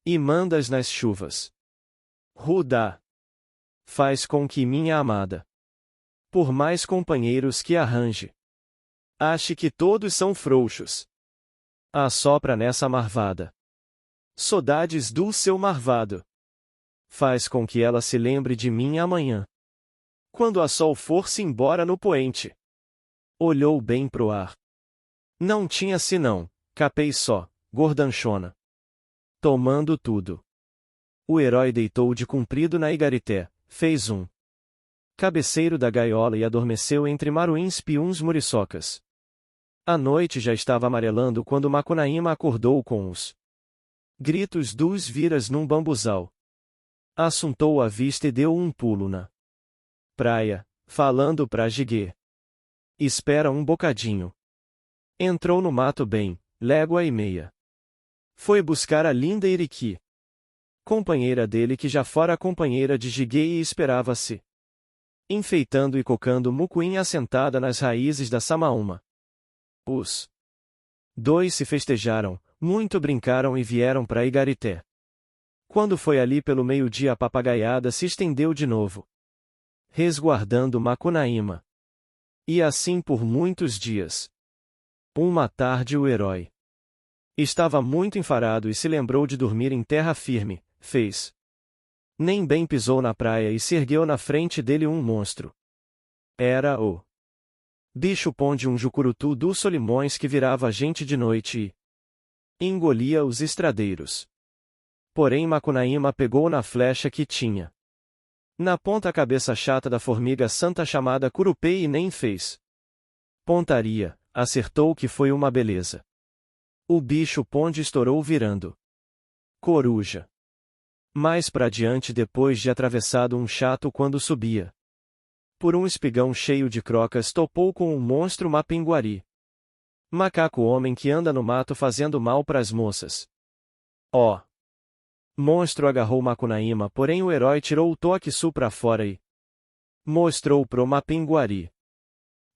E mandas nas chuvas. Rudá. Faz com que minha amada, por mais companheiros que arranje, ache que todos são frouxos. Assopra nessa marvada saudades do seu marvado. Faz com que ela se lembre de mim amanhã, quando a sol for-se embora no poente. Olhou bem pro ar. Não tinha senão capei só, gordanchona. Tomando tudo. O herói deitou de comprido na igarité, fez um cabeceiro da gaiola e adormeceu entre maruins piuns muriçocas. A noite já estava amarelando quando Macunaíma acordou com os gritos dos viras num bambuzal. Assuntou a vista e deu um pulo na praia, falando pra Jiguê. Espera um bocadinho. Entrou no mato bem, légua e meia. Foi buscar a linda Iriqui, companheira dele que já fora companheira de Jiguê e esperava-se, enfeitando e cocando Mucuim assentada nas raízes da Samaúma. Os dois se festejaram, muito brincaram e vieram para Igarité. Quando foi ali pelo meio-dia a papagaiada se estendeu de novo, resguardando Macunaíma. E assim por muitos dias. Uma tarde o herói estava muito enfarado e se lembrou de dormir em terra firme, fez. Nem bem pisou na praia e se ergueu na frente dele um monstro. Era o bicho-pão de um jucurutu dos Solimões que virava gente de noite e engolia os estradeiros. Porém Macunaíma pegou na flecha que tinha na ponta a cabeça chata da formiga santa chamada curupê e nem fez pontaria, acertou que foi uma beleza. O bicho-ponde estourou virando coruja. Mais pra diante depois de atravessado um chato quando subia por um espigão cheio de crocas topou com um monstro mapinguari. Macaco homem que anda no mato fazendo mal pras moças. Ó! Monstro agarrou Macunaíma, porém o herói tirou o toque-su pra fora e mostrou pro mapinguari.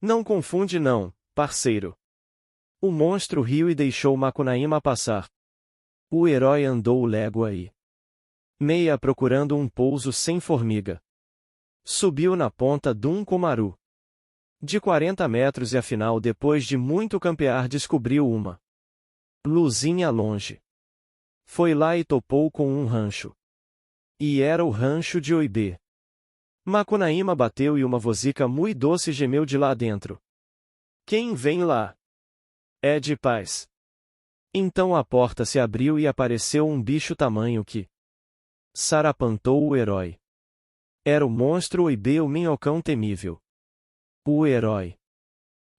Não confunde não, parceiro. O monstro riu e deixou Macunaíma passar. O herói andou légua e meia procurando um pouso sem formiga. Subiu na ponta dum comaru de 40 metros e afinal depois de muito campear descobriu uma luzinha longe. Foi lá e topou com um rancho. E era o rancho de Oibê. Macunaíma bateu e uma vozica mui doce gemeu de lá dentro. Quem vem lá? É de paz. Então a porta se abriu e apareceu um bicho tamanho que sarapantou o herói. Era o monstro Oibê, o minhocão temível. O herói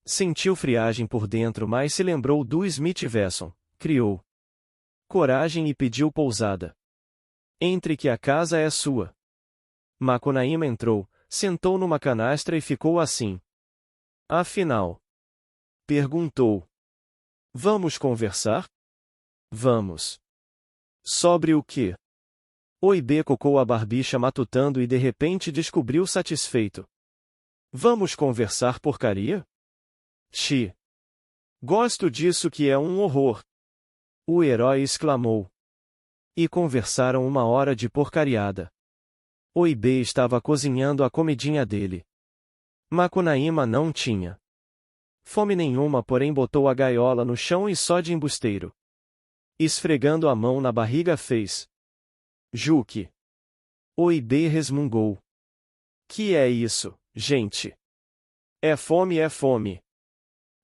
sentiu friagem por dentro, mas se lembrou do Smith Wesson, criou coragem e pediu pousada. Entre que a casa é sua. Macunaíma entrou, sentou numa canastra e ficou assim. Afinal, perguntou. Vamos conversar? Vamos. Sobre o quê? Oibê cocou a barbicha matutando e de repente descobriu satisfeito. Vamos conversar porcaria? Xi. Gosto disso que é um horror. O herói exclamou. E conversaram uma hora de porcariada. Oibê estava cozinhando a comidinha dele. Macunaíma não tinha fome nenhuma, porém botou a gaiola no chão e só de embusteiro, esfregando a mão na barriga fez. Juque. Oibê resmungou. Que é isso, gente? É fome, é fome.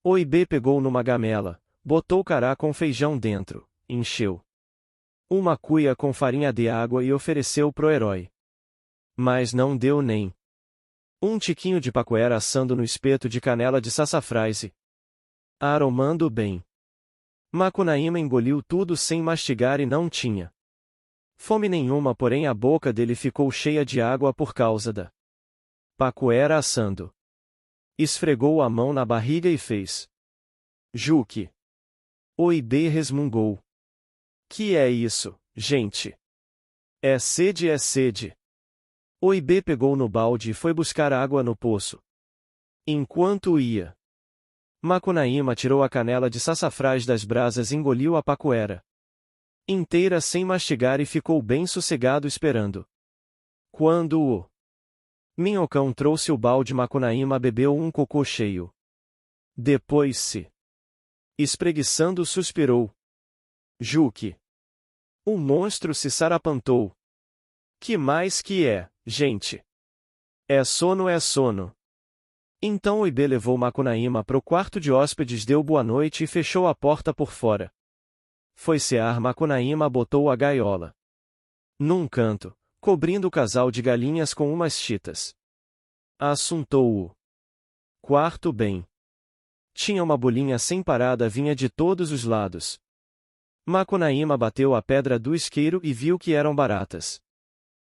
Oibê pegou numa gamela, botou cará com feijão dentro, encheu uma cuia com farinha de água e ofereceu pro herói. Mas não deu nem um tiquinho de pacoera assando no espeto de canela de sassafrás e aromando bem. Macunaíma engoliu tudo sem mastigar e não tinha fome nenhuma, porém a boca dele ficou cheia de água por causa da pacoera assando. Esfregou a mão na barriga e fez. Juque. Oibê resmungou. Que é isso, gente? É sede, é sede. Oibê pegou no balde e foi buscar água no poço. Enquanto ia, Macunaíma tirou a canela de sassafrás das brasas e engoliu a pacoera. inteira sem mastigar e ficou bem sossegado esperando. Quando o minhocão trouxe o balde, Macunaíma bebeu um cocô cheio. Depois se espreguiçando suspirou. Juque! O monstro se sarapantou. Que mais que é, gente? É sono, é sono. Então Oibê levou Macunaíma pro quarto de hóspedes, deu boa noite e fechou a porta por fora. Foi cear, Macunaíma botou a gaiola num canto, cobrindo o casal de galinhas com umas chitas. Assuntou o quarto bem. Tinha uma bolinha sem parada, vinha de todos os lados. Macunaíma bateu a pedra do isqueiro e viu que eram baratas.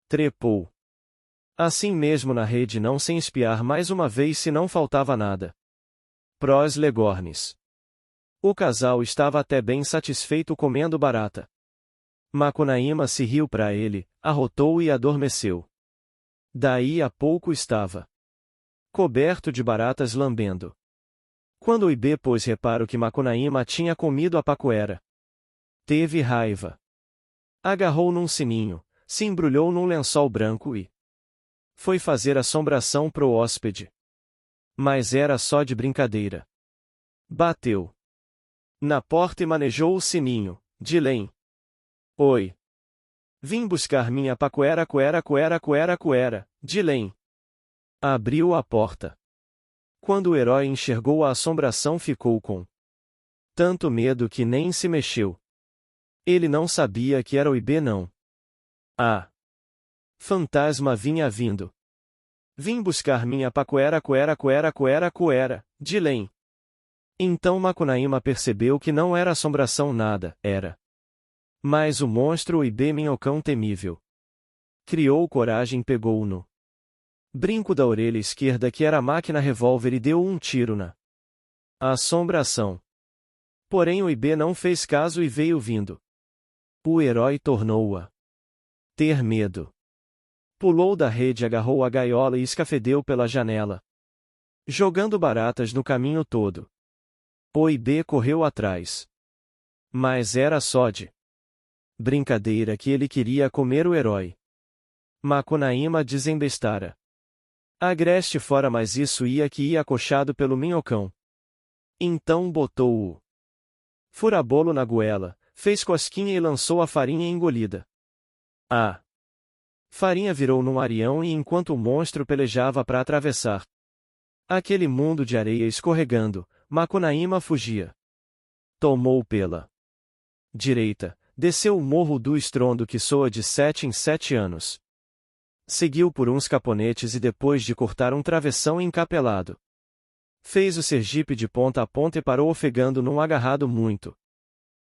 Trepou assim mesmo na rede, não sem espiar mais uma vez se não faltava nada. Pros legornes. O casal estava até bem satisfeito comendo barata. Macunaíma se riu para ele, arrotou e adormeceu. Daí a pouco estava coberto de baratas, lambendo. Quando Oibê pôs reparo que Macunaíma tinha comido a pacoera, teve raiva. Agarrou num sininho, se embrulhou num lençol branco e foi fazer assombração pro hóspede. Mas era só de brincadeira. Bateu na porta e manejou o sininho. Dilém. Oi. Vim buscar minha pacoera, coera. Dilém. Abriu a porta. Quando o herói enxergou a assombração, ficou com tanto medo que nem se mexeu. Ele não sabia que era Oibê, não. Ah! Fantasma vinha vindo. Vim buscar minha pacoera, coera. Dilém. Então Macunaíma percebeu que não era assombração nada, era mas o monstro Oibê, minhocão temível. Criou coragem, pegou no brinco da orelha esquerda, que era a máquina revólver, e deu um tiro na assombração. Porém Oibê não fez caso e veio vindo. O herói tornou-a ter medo. Pulou da rede, agarrou a gaiola e escafedeu pela janela, jogando baratas no caminho todo. Oibê correu atrás. Mas era só de brincadeira, que ele queria comer o herói. Macunaíma desembestara. Agreste fora, mas isso ia acochado pelo minhocão. Então botou o furabolo na goela, fez cosquinha e lançou a farinha engolida. A farinha virou num arião, e enquanto o monstro pelejava para atravessar aquele mundo de areia escorregando, Macunaíma fugia. Tomou pela direita, desceu o morro do estrondo, que soa de 7 em 7 anos. Seguiu por uns caponetes e, depois de cortar um travessão encapelado, fez o Sergipe de ponta a ponta e parou ofegando num agarrado muito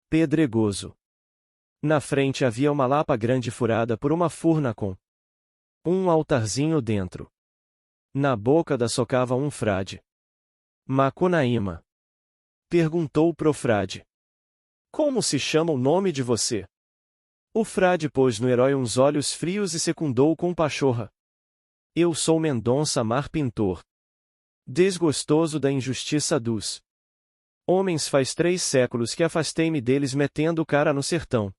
pedregoso. Na frente havia uma lapa grande furada por uma furna com um altarzinho dentro. Na boca da socava um frade. Macunaíma perguntou pro frade: como se chama o nome de você? O frade pôs no herói uns olhos frios e secundou com pachorra: eu sou Mendonça Mar Pintor. Desgostoso da injustiça dos homens, faz 3 séculos que afastei-me deles, metendo cara no sertão.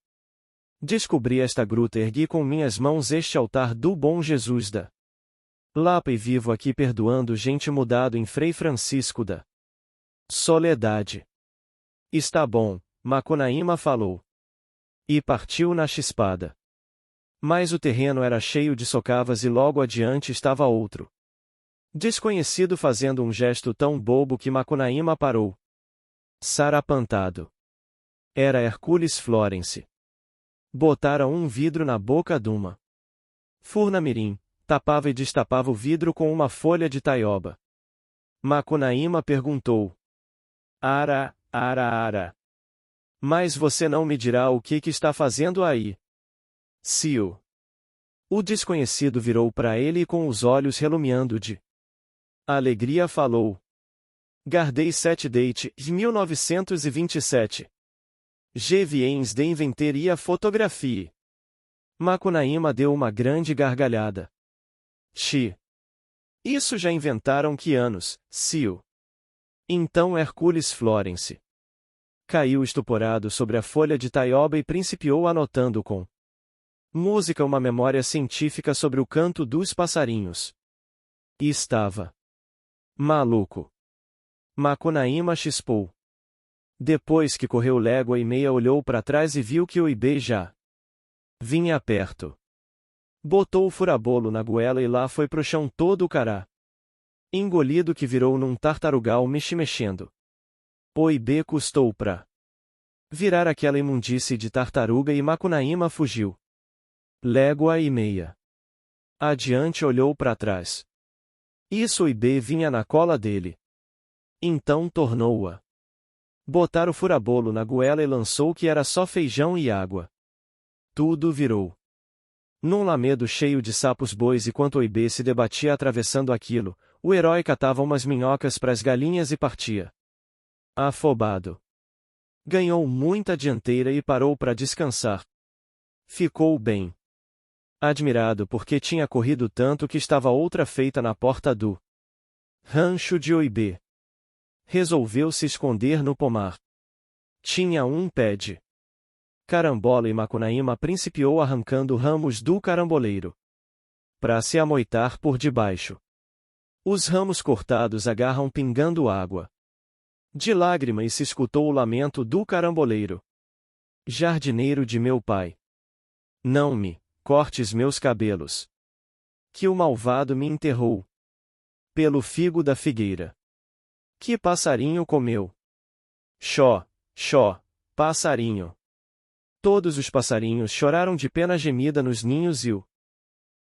Descobri esta gruta, ergui com minhas mãos este altar do bom Jesus da Lapa, e vivo aqui perdoando gente, mudado em Frei Francisco da Soledade. Está bom, Macunaíma falou. E partiu na chispada. Mas o terreno era cheio de socavas e logo adiante estava outro desconhecido fazendo um gesto tão bobo que Macunaíma parou, sarapantado. Era Hercules Florence. Botara um vidro na boca duma furna mirim, tapava e destapava o vidro com uma folha de taioba. Macunaíma perguntou: ara. Mas você não me dirá o que está fazendo aí? Cio. O desconhecido virou para ele e, com os olhos relumiando de alegria, falou: Gardei 7 date, 1927. Je viens de inventeria fotografie. Macunaíma deu uma grande gargalhada. Isso já inventaram que anos, Cio? Então Hercules Florence Caiu estuporado sobre a folha de taioba e principiou anotando com música uma memória científica sobre o canto dos passarinhos. E estava maluco. Macunaíma chispou. Depois que correu légua e meia olhou para trás e viu que o Ibê já vinha perto. Botou o furabolo na goela e lá foi pro chão todo o cará. Engolido que virou num tartarugal mexendo. O Ibê custou pra virar aquela imundície de tartaruga e Macunaíma fugiu. Légua e meia adiante olhou para trás. Isso o Ibê vinha na cola dele. Então tornou-a botar o furabolo na goela e lançou que era só feijão e água. Tudo virou num lamedo cheio de sapos bois e enquanto o Ibê se debatia atravessando aquilo, o herói catava umas minhocas pras galinhas e partia. Afobado. Ganhou muita dianteira e parou para descansar. Ficou bem admirado porque tinha corrido tanto que estava outra feita na porta do rancho de Oibê. Resolveu se esconder no pomar. Tinha um pé de carambola e Macunaíma principiou arrancando ramos do caramboleiro para se amoitar por debaixo. Os ramos cortados agarram pingando água de lágrima e se escutou o lamento do caramboleiro. Jardineiro de meu pai, não me cortes meus cabelos, que o malvado me enterrou pelo figo da figueira. Que passarinho comeu? Xó, xó, passarinho. Todos os passarinhos choraram de pena gemida nos ninhos e o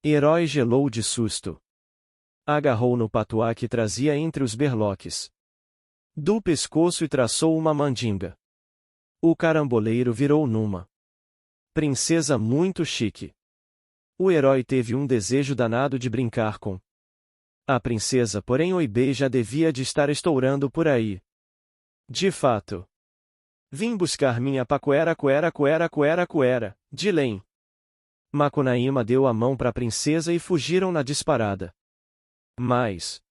herói gelou de susto. Agarrou no patuá que trazia entre os berloques do pescoço e traçou uma mandinga. O caramboleiro virou numa princesa muito chique. O herói teve um desejo danado de brincar com a princesa, porém Oibê já devia de estar estourando por aí. De fato. Vim buscar minha pacuera cuera, de Lém. Macunaíma deu a mão para a princesa e fugiram na disparada. Mas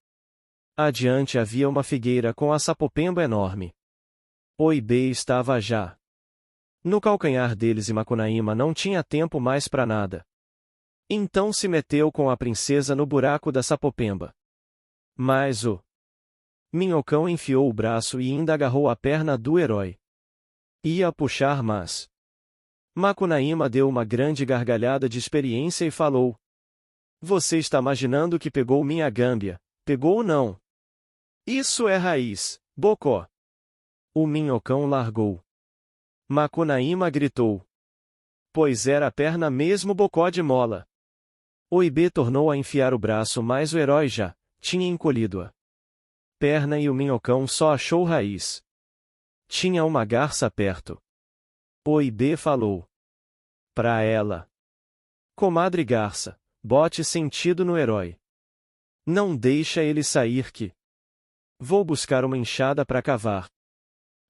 adiante havia uma figueira com a sapopemba enorme. Oibê estava já no calcanhar deles e Macunaíma não tinha tempo mais para nada. Então se meteu com a princesa no buraco da sapopemba. Mas o minhocão enfiou o braço e ainda agarrou a perna do herói. Ia puxar, mas Macunaíma deu uma grande gargalhada de experiência e falou: Você está imaginando que pegou minha gâmbia? Pegou não. Isso é raiz, bocó. O minhocão largou. Macunaíma gritou. Pois era a perna mesmo, bocó de mola. Oibê tornou a enfiar o braço, mas o herói já tinha encolhido a perna e o minhocão só achou raiz. Tinha uma garça perto. Oibê falou pra ela: Comadre garça, bote sentido no herói. Não deixa ele sair que vou buscar uma enxada para cavar.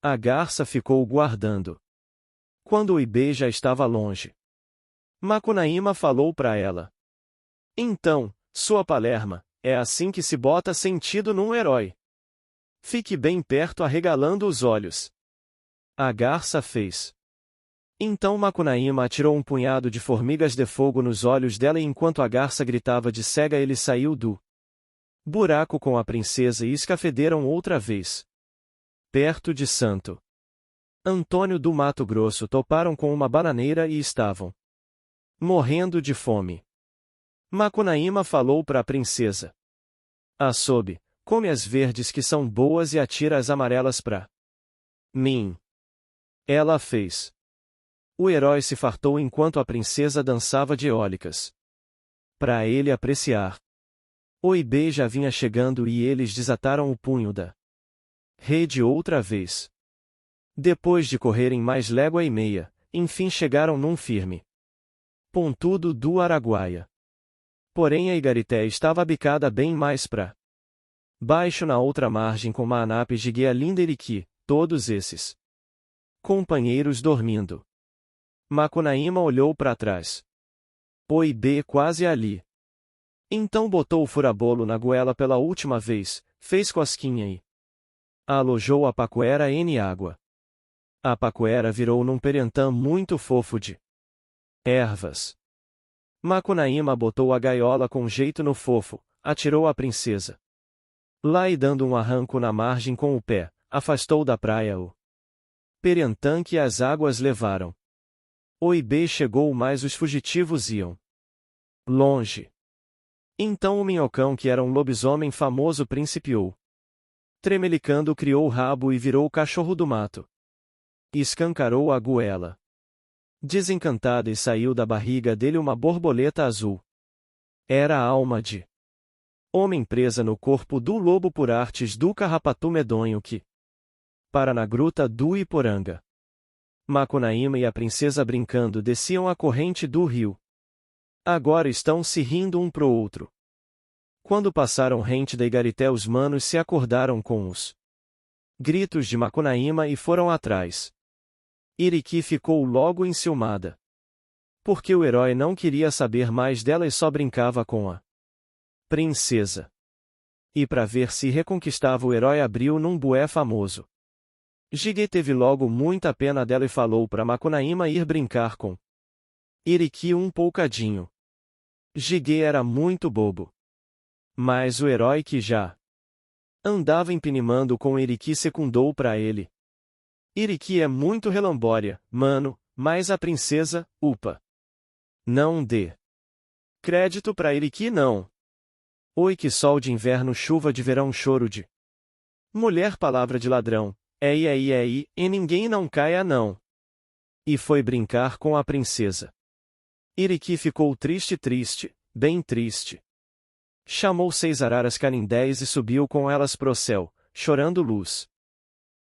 A garça ficou guardando. Quando Oibê já estava longe, Macunaíma falou pra ela: Então, sua palerma, é assim que se bota sentido num herói. Fique bem perto arregalando os olhos. A garça fez. Então Macunaíma atirou um punhado de formigas de fogo nos olhos dela e enquanto a garça gritava de cega ele saiu do buraco com a princesa e escafederam outra vez. Perto de Santo Antônio do Mato Grosso toparam com uma bananeira e estavam morrendo de fome. Macunaíma falou para a princesa: Assobe, come as verdes que são boas e atira as amarelas pra mim. Ela fez. O herói se fartou enquanto a princesa dançava de eólicas para ele apreciar. Oibê já vinha chegando e eles desataram o punho da rede outra vez. Depois de correrem mais légua e meia, enfim chegaram num firme pontudo do Araguaia. Porém a Igarité estava bicada bem mais pra baixo na outra margem com Maanape, Jiguea, Linderiqui, todos esses companheiros dormindo. Macunaíma olhou para trás. Oibê quase ali. Então botou o furabolo na goela pela última vez, fez cosquinha e alojou a pacuera em água. A paquera virou num Periantã muito fofo de ervas. Macunaíma botou a gaiola com jeito no fofo, atirou a princesa lá e dando um arranco na margem com o pé, afastou da praia o Periantã que as águas levaram. O Ibê chegou, mas os fugitivos iam longe. Então o minhocão, que era um lobisomem famoso, principiou. Tremelicando, criou o rabo e virou o cachorro do mato. Escancarou a goela desencantada e saiu da barriga dele uma borboleta azul. Era a alma de homem presa no corpo do lobo por artes do carrapato medonho que para na gruta do Iporanga. Macunaíma e a princesa brincando desciam a corrente do rio. Agora estão se rindo um pro outro. Quando passaram rente da Igarité, os manos se acordaram com os gritos de Macunaíma e foram atrás. Iriqui ficou logo enciumada. Porque o herói não queria saber mais dela e só brincava com a princesa. E para ver se reconquistava o herói, abriu num bué famoso. Jiguê teve logo muita pena dela e falou para Macunaíma ir brincar com Iriqui um poucadinho. Jiguê era muito bobo. Mas o herói, que já andava empinimando com Iriqui, secundou para ele. Iriqui é muito relambória, mano, mas a princesa, upa. Não dê crédito pra Iriqui não. Oi, que sol de inverno, chuva de verão, choro de mulher, palavra de ladrão, e ninguém não caia não. E foi brincar com a princesa. Iriqui ficou triste, bem triste. Chamou 6 araras canindés e subiu com elas pro céu, chorando luz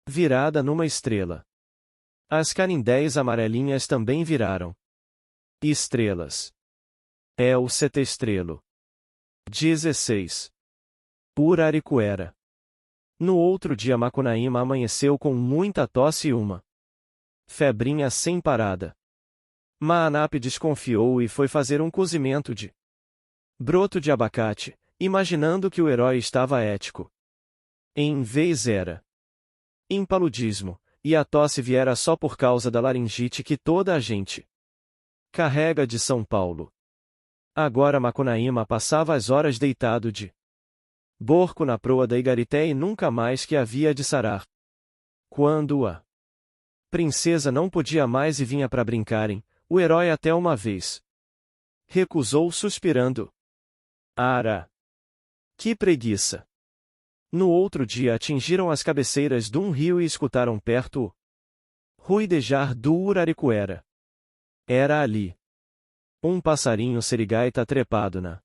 virada numa estrela. As canindés amarelinhas também viraram estrelas. É o setestrelo. 16. Uraricuera. No outro dia, Macunaíma amanheceu com muita tosse e uma febrinha sem parada. Maanape desconfiou e foi fazer um cozimento de broto de abacate, imaginando que o herói estava ético. Em vez era impaludismo, e a tosse viera só por causa da laringite que toda a gente carrega de São Paulo. Agora Macunaíma passava as horas deitado de borco na proa da Igarité e nunca mais que havia de sarar. Quando a princesa não podia mais e vinha para brincarem, o herói até uma vez recusou, suspirando. Ara! Que preguiça! No outro dia atingiram as cabeceiras de um rio e escutaram perto o ruidejar do Uraricuera. Era ali um passarinho serigaita trepado na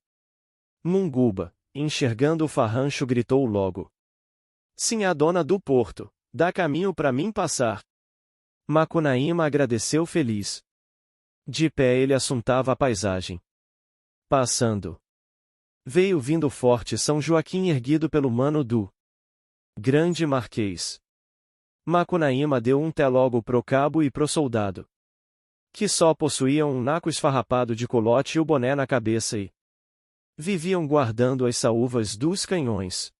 munguba, enxergando o farrancho, gritou logo. Sim, a dona do porto, dá caminho para mim passar. Macunaíma agradeceu feliz. De pé ele assuntava a paisagem. Passando. Veio vindo o forte São Joaquim erguido pelo mano do grande marquês. Macunaíma deu um té logo pro cabo e pro soldado, que só possuíam um naco esfarrapado de colote e o boné na cabeça e viviam guardando as saúvas dos canhões.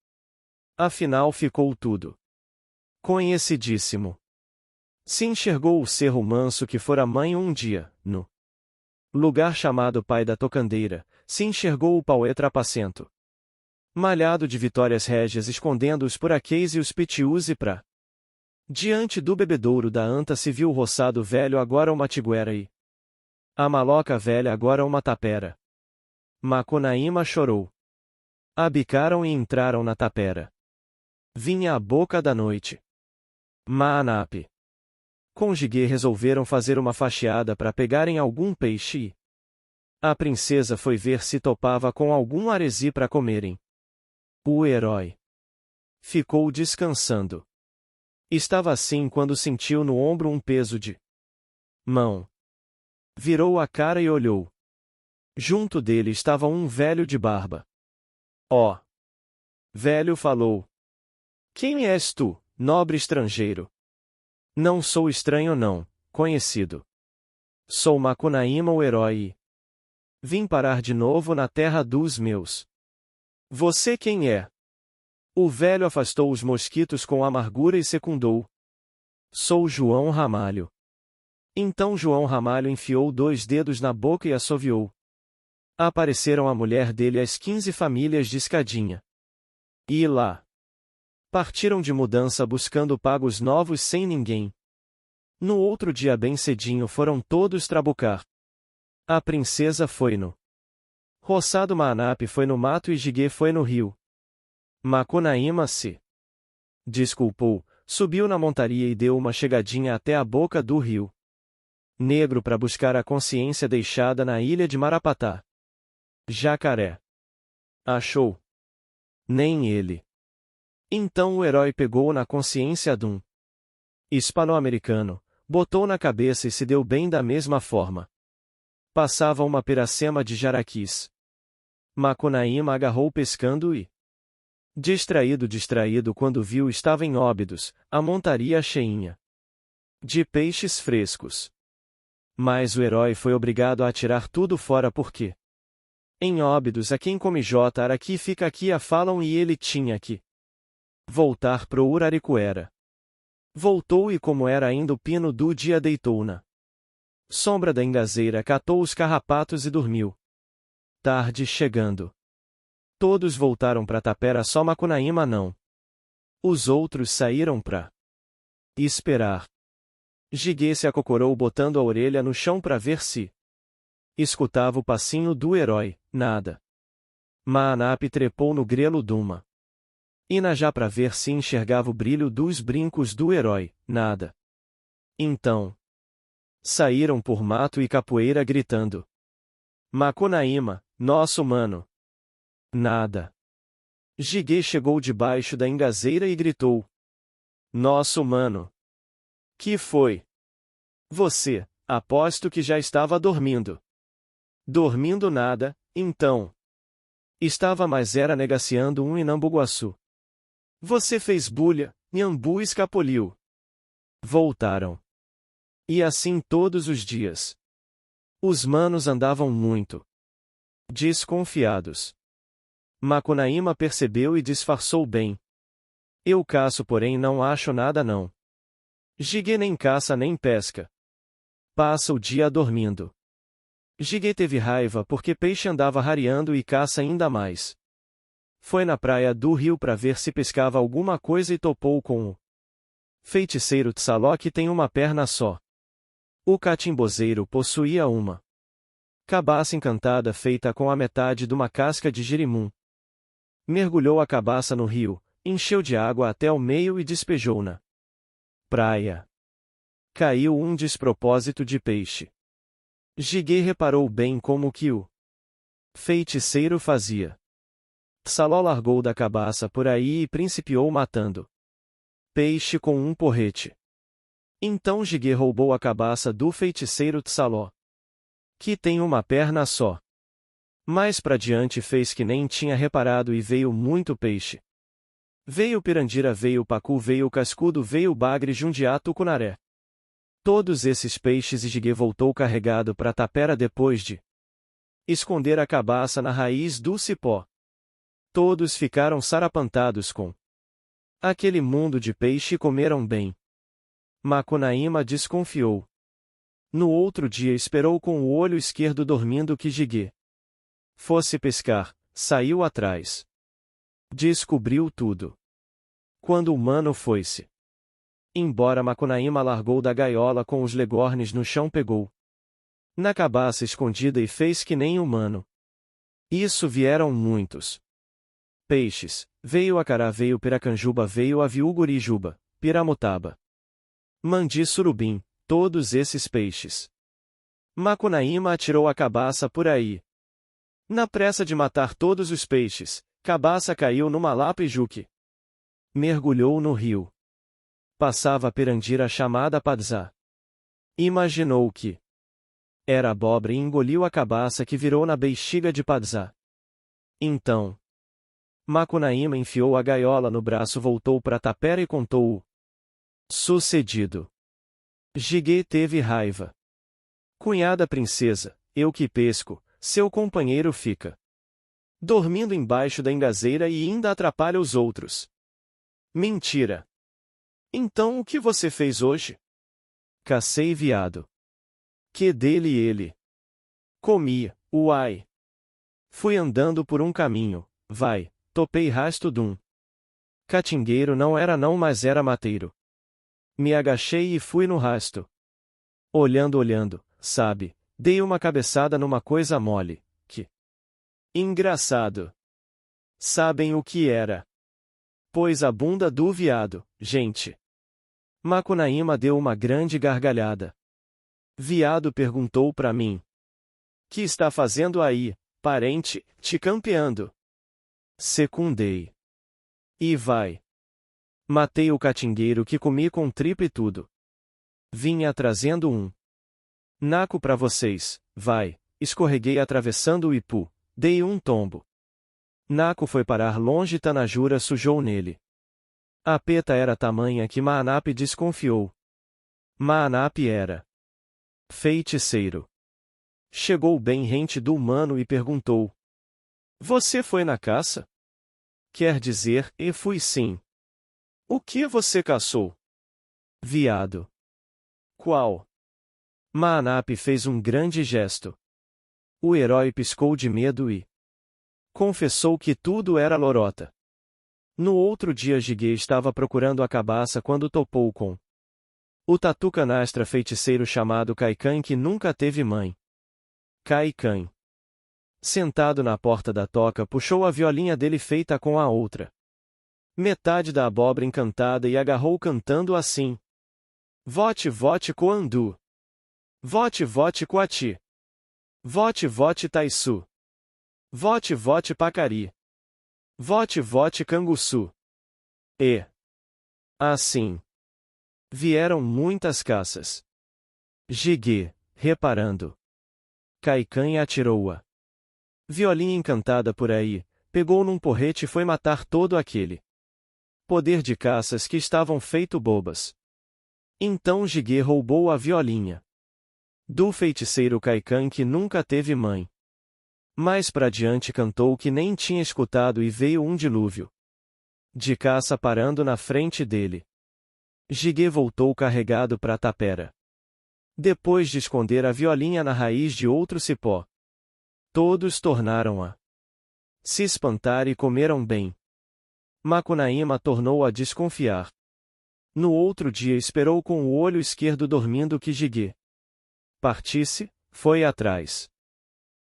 Afinal ficou tudo conhecidíssimo. Se enxergou o Cerro Manso, que fora mãe um dia, no lugar chamado Pai da Tocandeira, se enxergou o Paué trapacento, malhado de Vitórias Régias, escondendo os puraquês e os pitiús, e pra diante do bebedouro da anta se viu o roçado velho, agora uma tiguera, e a maloca velha, agora uma tapera. Macunaíma chorou. Abicaram e entraram na tapera. Vinha a boca da noite. Maanape com Jiguê resolveram fazer uma faxeada para pegarem algum peixe e a princesa foi ver se topava com algum aresi para comerem. O herói ficou descansando. Estava assim quando sentiu no ombro um peso de mão. Virou a cara e olhou. Junto dele estava um velho de barba. Ó! Velho falou. Quem és tu, nobre estrangeiro? Não sou estranho não, conhecido. Sou Macunaíma o herói e vim parar de novo na terra dos meus. Você quem é? O velho afastou os mosquitos com amargura e secundou. Sou João Ramalho. Então João Ramalho enfiou 2 dedos na boca e assoviou. Apareceram a mulher dele e as 15 famílias de escadinha. E lá. Partiram de mudança buscando pagos novos sem ninguém. No outro dia bem cedinho foram todos trabucar. A princesa foi no roçado, Maanape foi no mato e Jiguê foi no rio. Macunaíma se desculpou, subiu na montaria e deu uma chegadinha até a boca do rio Negro para buscar a consciência deixada na ilha de Marapatá. Jacaré. Achou. Nem ele. Então o herói pegou na consciência de um hispano-americano, botou na cabeça e se deu bem da mesma forma. Passava uma piracema de jaraquis. Macunaíma agarrou pescando e, distraído quando viu estava em Óbidos, a montaria cheinha de peixes frescos. Mas o herói foi obrigado a atirar tudo fora porque em Óbidos a quem come Araqui fica aqui a falam e ele tinha que voltar pro Uraricuera. Voltou e como era ainda o pino do dia deitou na sombra da engazeira, catou os carrapatos e dormiu. Tarde chegando. Todos voltaram pra tapera, só Macunaíma não. Os outros saíram pra esperar. Jiguê se acocorou botando a orelha no chão pra ver se escutava o passinho do herói, nada. Maanape trepou no grelo duma Inajá pra ver se enxergava o brilho dos brincos do herói, nada. Então saíram por mato e capoeira gritando. Macunaíma, nosso mano. Nada. Jiguê chegou debaixo da engazeira e gritou. Nosso mano. Que foi? Você, aposto que já estava dormindo. Dormindo nada, então. Estava, mas era negaciando um Inambuguaçu. Você fez bulha, Nhambu escapuliu. Voltaram. E assim todos os dias. Os manos andavam muito desconfiados. Macunaíma percebeu e disfarçou bem. Eu caço, porém não acho nada não. Jiguê nem caça nem pesca. Passa o dia dormindo. Jiguê teve raiva porque peixe andava rareando e caça ainda mais. Foi na praia do rio para ver se pescava alguma coisa e topou com o feiticeiro Tsaló, que tem uma perna só. O catimbozeiro possuía uma cabaça encantada feita com a metade de uma casca de girimum. Mergulhou a cabaça no rio, encheu de água até o meio e despejou na praia. Caiu um despropósito de peixe. Jiguê reparou bem como que o feiticeiro fazia. Tsaló largou da cabaça por aí e principiou matando peixe com um porrete. Então Jiguê roubou a cabaça do feiticeiro Tsaló, que tem uma perna só. Mais pra diante fez que nem tinha reparado e veio muito peixe. Veio pirandira, veio pacu, veio cascudo, veio bagre, jundiá, tucunaré. Todos esses peixes, e Jiguê voltou carregado pra tapera depois de esconder a cabaça na raiz do cipó. Todos ficaram sarapantados com aquele mundo de peixe e comeram bem. Macunaíma desconfiou. No outro dia esperou com o olho esquerdo dormindo que Jiguê fosse pescar, saiu atrás. Descobriu tudo. Quando o mano foi-se embora, Macunaíma largou da gaiola com os legornes no chão, pegou na cabaça escondida e fez que nem humano. Isso vieram muitos peixes. Veio acará, veio piracanjuba, veio aviugurijuba, piramutaba, mandi, surubim, todos esses peixes. Macunaíma atirou a cabaça por aí. Na pressa de matar todos os peixes, cabaça caiu numa lapa e Juque mergulhou no rio. Passava a pirandira chamada Padzá. Imaginou que era abóbora e engoliu a cabaça, que virou na bexiga de Padzá. Então Macunaíma enfiou a gaiola no braço, voltou para a tapera e contou o sucedido. Jiguê teve raiva. Cunhada princesa, eu que pesco, seu companheiro fica dormindo embaixo da engazeira e ainda atrapalha os outros. Mentira. Então o que você fez hoje? Cacei veado. Que dele ele? Comi, uai. Fui andando por um caminho, vai, topei rasto dum. Catingueiro não era não, mas era mateiro. Me agachei e fui no rasto. Olhando, sabe, dei uma cabeçada numa coisa mole, que engraçado. Sabem o que era? Pois a bunda do viado, gente. Macunaíma deu uma grande gargalhada. Viado perguntou pra mim. Que está fazendo aí, parente, te campeando? Secundei. E vai. Matei o catingueiro que comi com tripa e tudo. Vinha trazendo um naco pra vocês, vai. Escorreguei atravessando o ipu, dei um tombo. Naco foi parar longe e Tanajura sujou nele. A peta era tamanha que Maanap desconfiou. Maanap era feiticeiro. Chegou bem rente do humano e perguntou. Você foi na caça? Quer dizer, e fui sim. O que você caçou? Viado. Qual? Maanap fez um grande gesto. O herói piscou de medo e confessou que tudo era lorota. No outro dia Jiguê estava procurando a cabaça quando topou com o tatu canastra feiticeiro chamado Kaikan que nunca teve mãe. Kaikan. Sentado na porta da toca puxou a violinha dele feita com a outra metade da abóbora encantada e agarrou cantando assim. Vote vote coandu. Vote vote coati. Vote vote taisu. Vote vote pacari. Vote vote canguçu. E assim vieram muitas caças. Jiguê, reparando. Kaikan atirou-a violinha encantada por aí, pegou num porrete e foi matar todo aquele poder de caças que estavam feito bobas. Então Jiguê roubou a violinha do feiticeiro Kaikan que nunca teve mãe. Mais pra diante cantou que nem tinha escutado e veio um dilúvio de caça parando na frente dele. Jiguê voltou carregado pra tapera. Depois de esconder a violinha na raiz de outro cipó, todos tornaram a se espantar e comeram bem. Macunaíma tornou a desconfiar. No outro dia esperou com o olho esquerdo dormindo que Jiguê partisse, foi atrás.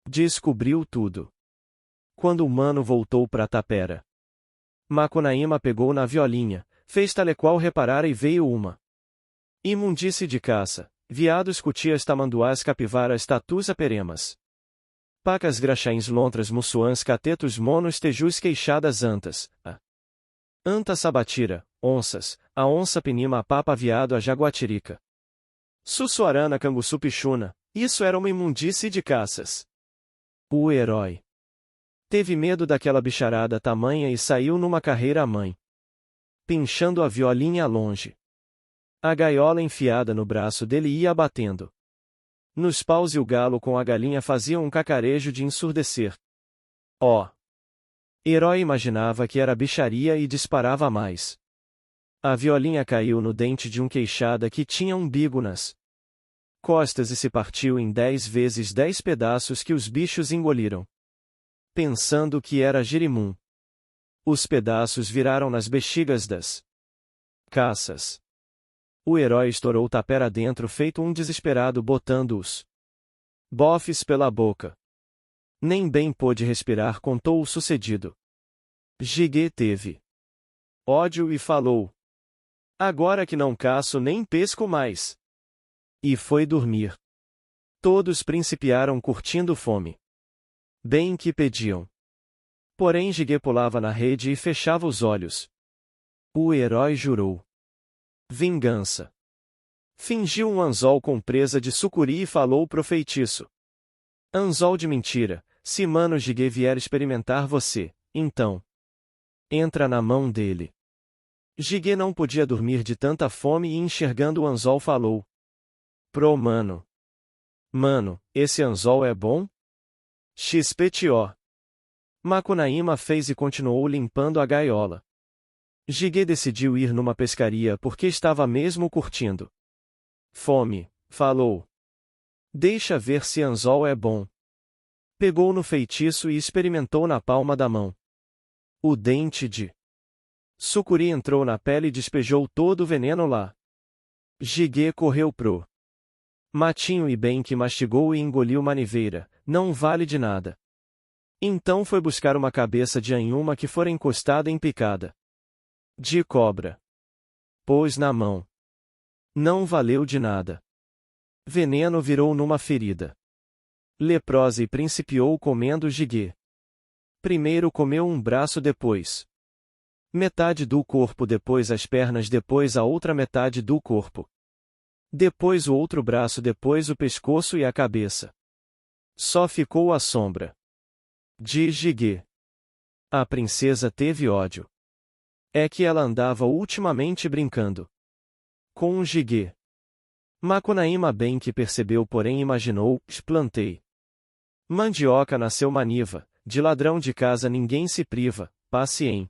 Descobriu tudo. Quando o mano voltou pra tapera, Macunaíma pegou na violinha, fez talequal reparar e veio uma imundice de caça, viados cutias tamanduás capivaras tatus aperemas. Pacas graxains lontras mussuãs catetos monos tejus queixadas antas, a anta sabatira, onças, a onça pinima a papa viado a jaguatirica. Sussuarana canguçu pichuna, isso era uma imundice de caças. O herói teve medo daquela bicharada tamanha e saiu numa carreira à mãe, pinchando a violinha longe. A gaiola enfiada no braço dele ia batendo nos paus e o galo com a galinha faziam um cacarejo de ensurdecer. Oh! Herói imaginava que era bicharia e disparava mais. A violinha caiu no dente de um queixada que tinha um umbigo nas costas e se partiu em 10 vezes 10 pedaços que os bichos engoliram, pensando que era girimum. Os pedaços viraram nas bexigas das caças. O herói estourou tapera dentro feito um desesperado botando os bofes pela boca. Nem bem pôde respirar contou o sucedido. Jiguê teve ódio e falou. Agora que não caço nem pesco mais. E foi dormir. Todos principiaram curtindo fome. Bem que pediam. Porém Jiguê pulava na rede e fechava os olhos. O herói jurou vingança. Fingiu um anzol com presa de sucuri e falou pro feitiço. Anzol de mentira, se mano Jiguê vier experimentar você, então entra na mão dele. Jiguê não podia dormir de tanta fome e enxergando o anzol falou. Pro mano. Mano, esse anzol é bom? XPTO. Macunaíma fez e continuou limpando a gaiola. Jiguê decidiu ir numa pescaria porque estava mesmo curtindo. Fome, falou. Deixa ver se anzol é bom. Pegou no feitiço e experimentou na palma da mão. O dente de sucuri entrou na pele e despejou todo o veneno lá. Jiguê correu pro matinho e bem que mastigou e engoliu maniveira, não vale de nada. Então foi buscar uma cabeça de anhuma que fora encostada em picada de cobra. Pôs na mão. Não valeu de nada. Veneno virou numa ferida leprosa e principiou comendo Jiguê. Primeiro comeu um braço, depois metade do corpo, depois as pernas, depois a outra metade do corpo. Depois o outro braço, depois o pescoço e a cabeça. Só ficou a sombra de Jiguê. A princesa teve ódio. É que ela andava ultimamente brincando com um Jiguê. Macunaíma bem que percebeu, porém imaginou: plantei mandioca, nasceu maniva, de ladrão de casa ninguém se priva, passe em